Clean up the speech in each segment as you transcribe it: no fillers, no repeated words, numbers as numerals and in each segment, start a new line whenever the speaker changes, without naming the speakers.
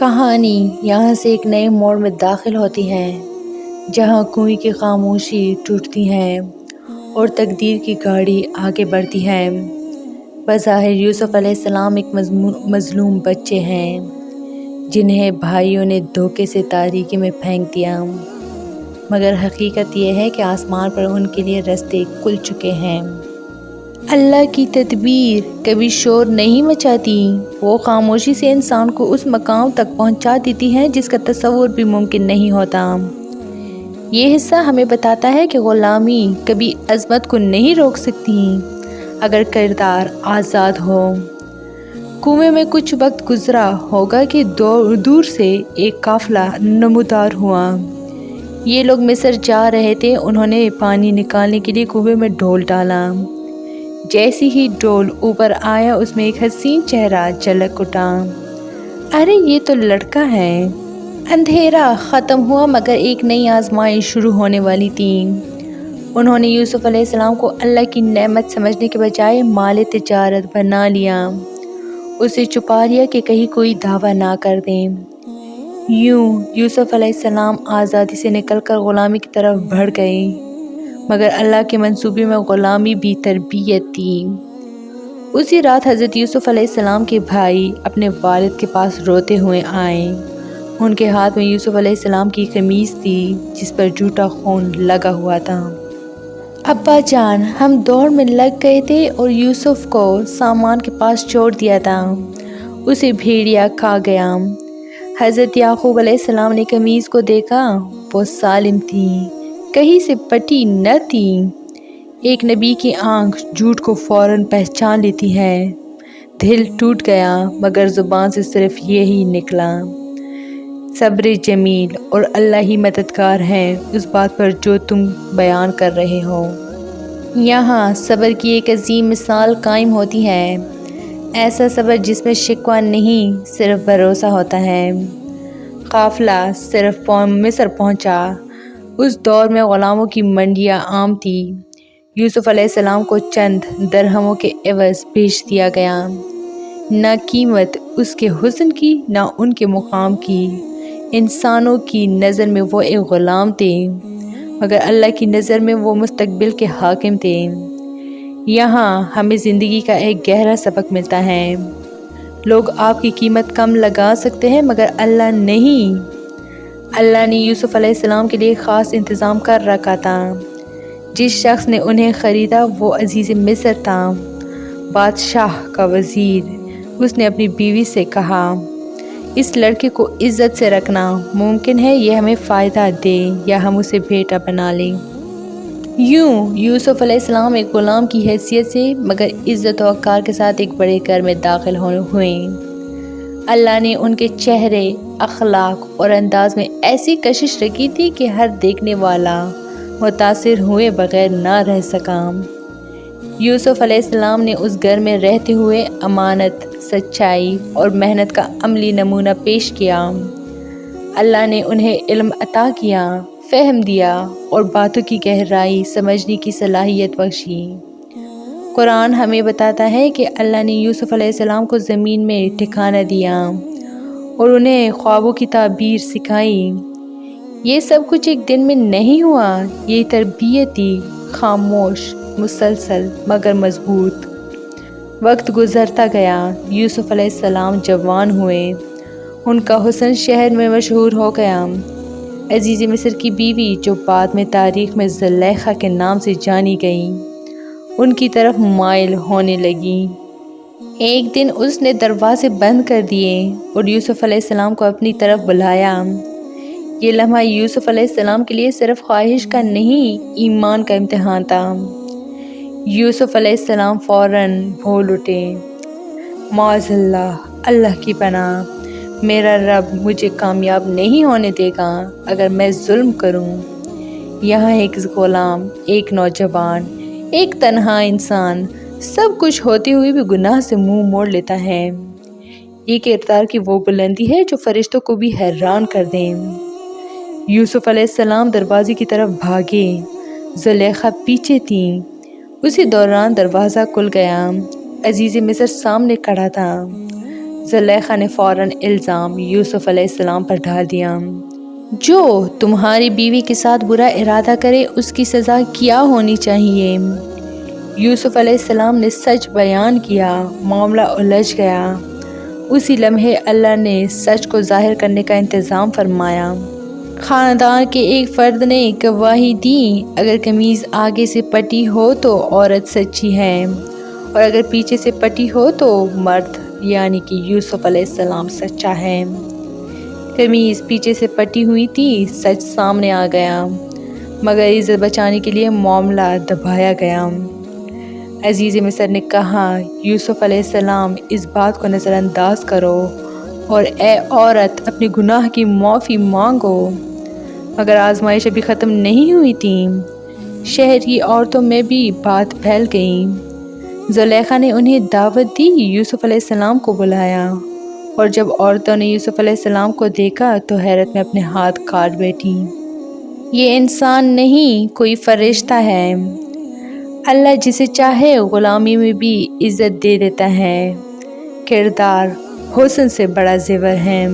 کہانی یہاں سے ایک نئے موڑ میں داخل ہوتی ہے، جہاں کنویں کی خاموشی ٹوٹتی ہے اور تقدیر کی گاڑی آگے بڑھتی ہے۔ بظاہر یوسف علیہ السلام ایک مظلوم بچے ہیں، جنہیں بھائیوں نے دھوکے سے تاریکی میں پھینک دیا، مگر حقیقت یہ ہے کہ آسمان پر ان کے لیے رستے کھل چکے ہیں۔ اللہ کی تدبیر کبھی شور نہیں مچاتی، وہ خاموشی سے انسان کو اس مقام تک پہنچا دیتی ہے جس کا تصور بھی ممکن نہیں ہوتا۔ یہ حصہ ہمیں بتاتا ہے کہ غلامی کبھی عظمت کو نہیں روک سکتی اگر کردار آزاد ہو۔ کنویں میں کچھ وقت گزرا ہوگا کہ دور سے ایک قافلہ نمودار ہوا۔ یہ لوگ مصر جا رہے تھے۔ انہوں نے پانی نکالنے کے لیے کنویں میں ڈول ڈالا۔ جیسی ہی ڈول اوپر آیا، اس میں ایک حسین چہرہ جھلک اٹھا۔ ارے یہ تو لڑکا ہے۔ اندھیرا ختم ہوا، مگر ایک نئی آزمائش شروع ہونے والی تھی۔ انہوں نے یوسف علیہ السلام کو اللہ کی نعمت سمجھنے کے بجائے مال تجارت بنا لیا، اسے چھپا لیا کہ کہیں کوئی دعویٰ نہ کر دیں۔ یوں یوسف علیہ السلام آزادی سے نکل کر غلامی کی طرف بڑھ گئے، مگر اللہ کے منصوبے میں غلامی بھی تربیت تھی۔ اسی رات حضرت یوسف علیہ السلام کے بھائی اپنے والد کے پاس روتے ہوئے آئے۔ ان کے ہاتھ میں یوسف علیہ السلام کی قمیص تھی جس پر جھوٹا خون لگا ہوا تھا۔ ابا جان، ہم دوڑ میں لگ گئے تھے اور یوسف کو سامان کے پاس چھوڑ دیا تھا، اسے بھیڑیا کھا گیا۔ حضرت یعقوب علیہ السلام نے قمیص کو دیکھا، وہ سالم تھی، کہیں سے پٹی نہ تھی۔ ایک نبی کی آنکھ جھوٹ کو فوراً پہچان لیتی ہے۔ دل ٹوٹ گیا، مگر زبان سے صرف یہی نکلا، صبر جمیل، اور اللہ ہی مددگار ہے اس بات پر جو تم بیان کر رہے ہو۔ یہاں صبر کی ایک عظیم مثال قائم ہوتی ہے، ایسا صبر جس میں شکوہ نہیں، صرف بھروسہ ہوتا ہے۔ قافلہ صرف مصر پہنچا۔ اس دور میں غلاموں کی منڈیاں عام تھی۔ یوسف علیہ السلام کو چند درہموں کے عوض بیچ دیا گیا۔ نہ قیمت اس کے حسن کی، نہ ان کے مقام کی۔ انسانوں کی نظر میں وہ ایک غلام تھے، مگر اللہ کی نظر میں وہ مستقبل کے حاکم تھے۔ یہاں ہمیں زندگی کا ایک گہرا سبق ملتا ہے۔ لوگ آپ کی قیمت کم لگا سکتے ہیں، مگر اللہ نہیں۔ اللہ نے یوسف علیہ السلام کے لیے خاص انتظام کر رکھا تھا۔ جس شخص نے انہیں خریدا وہ عزیز مصر تھا، بادشاہ کا وزیر۔ اس نے اپنی بیوی سے کہا، اس لڑکے کو عزت سے رکھنا، ممکن ہے یہ ہمیں فائدہ دے یا ہم اسے بیٹا بنا لیں۔ یوں یوسف علیہ السلام ایک غلام کی حیثیت سے، مگر عزت و وقار کے ساتھ ایک بڑے گھر میں داخل ہوئے۔ اللہ نے ان کے چہرے، اخلاق اور انداز میں ایسی کشش رکھی تھی کہ ہر دیکھنے والا متاثر ہوئے بغیر نہ رہ سکا۔ یوسف علیہ السلام نے اس گھر میں رہتے ہوئے امانت، سچائی اور محنت کا عملی نمونہ پیش کیا۔ اللہ نے انہیں علم عطا کیا، فہم دیا اور باتوں کی گہرائی سمجھنے کی صلاحیت بخشی۔ قرآن ہمیں بتاتا ہے کہ اللہ نے یوسف علیہ السلام کو زمین میں ٹھکانہ دیا اور انہیں خوابوں کی تعبیر سکھائی۔ یہ سب کچھ ایک دن میں نہیں ہوا، یہ تربیت تھی، خاموش، مسلسل مگر مضبوط۔ وقت گزرتا گیا، یوسف علیہ السلام جوان ہوئے، ان کا حسن شہر میں مشہور ہو گیا۔ عزیز مصر کی بیوی، جو بعد میں تاریخ میں زلیخا کے نام سے جانی گئی، ان کی طرف مائل ہونے لگی۔ ایک دن اس نے دروازے بند کر دیے اور یوسف علیہ السلام کو اپنی طرف بلایا۔ یہ لمحہ یوسف علیہ السلام کے لیے صرف خواہش کا نہیں، ایمان کا امتحان تھا۔ یوسف علیہ السلام فوراً بول اٹھے، معاذ اللہ، اللہ کی پناہ، میرا رب مجھے کامیاب نہیں ہونے دے گا اگر میں ظلم کروں۔ یہاں ایک غلام، ایک نوجوان، ایک تنہا انسان، سب کچھ ہوتے ہوئے بھی گناہ سے منہ موڑ لیتا ہے۔ یہ کردار کی وہ بلندی ہے جو فرشتوں کو بھی حیران کر دے۔ یوسف علیہ السلام دروازے کی طرف بھاگے، زلیخا پیچھے تھی۔ اسی دوران دروازہ کھل گیا۔ عزیز مصر سامنے کھڑا تھا۔ زلیخا نے فوراً الزام یوسف علیہ السلام پر ڈال دیا۔ جو تمہاری بیوی کے ساتھ برا ارادہ کرے اس کی سزا کیا ہونی چاہیے؟ یوسف علیہ السلام نے سچ بیان کیا، معاملہ الجھ گیا۔ اسی لمحے اللہ نے سچ کو ظاہر کرنے کا انتظام فرمایا۔ خاندان کے ایک فرد نے گواہی دی، اگر قمیض آگے سے پٹی ہو تو عورت سچی ہے، اور اگر پیچھے سے پٹی ہو تو مرد یعنی کہ یوسف علیہ السلام سچا ہے۔ قمیض پیچھے سے پٹی ہوئی تھی، سچ سامنے آ گیا، مگر عزت بچانے کے لیے معاملہ دبایا گیا۔ عزیز مصر نے کہا، یوسف علیہ السلام اس بات کو نظر انداز کرو اور اے عورت اپنے گناہ کی معافی مانگو۔ مگر آزمائش ابھی ختم نہیں ہوئی تھی، شہر کی عورتوں میں بھی بات پھیل گئی۔ زلیخا نے انہیں دعوت دی، یوسف علیہ السلام کو بلایا، اور جب عورتوں نے یوسف علیہ السلام کو دیکھا تو حیرت میں اپنے ہاتھ کاٹ بیٹھی۔ یہ انسان نہیں، کوئی فرشتہ ہے۔ اللہ جسے چاہے غلامی میں بھی عزت دے دیتا ہے۔ کردار حسن سے بڑا زیور ہے۔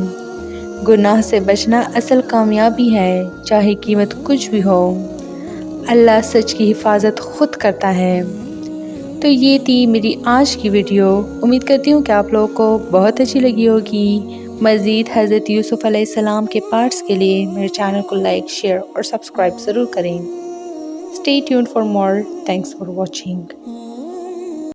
گناہ سے بچنا اصل کامیابی ہے، چاہے قیمت کچھ بھی ہو۔ اللہ سچ کی حفاظت خود کرتا ہے۔ تو یہ تھی میری آج کی ویڈیو۔ امید کرتی ہوں کہ آپ لوگوں کو بہت اچھی لگی ہوگی۔ مزید حضرت یوسف علیہ السلام کے پارٹس کے لیے میرے چینل کو لائک، شیئر اور سبسکرائب ضرور کریں۔ Stay tuned for more. Thanks for watching.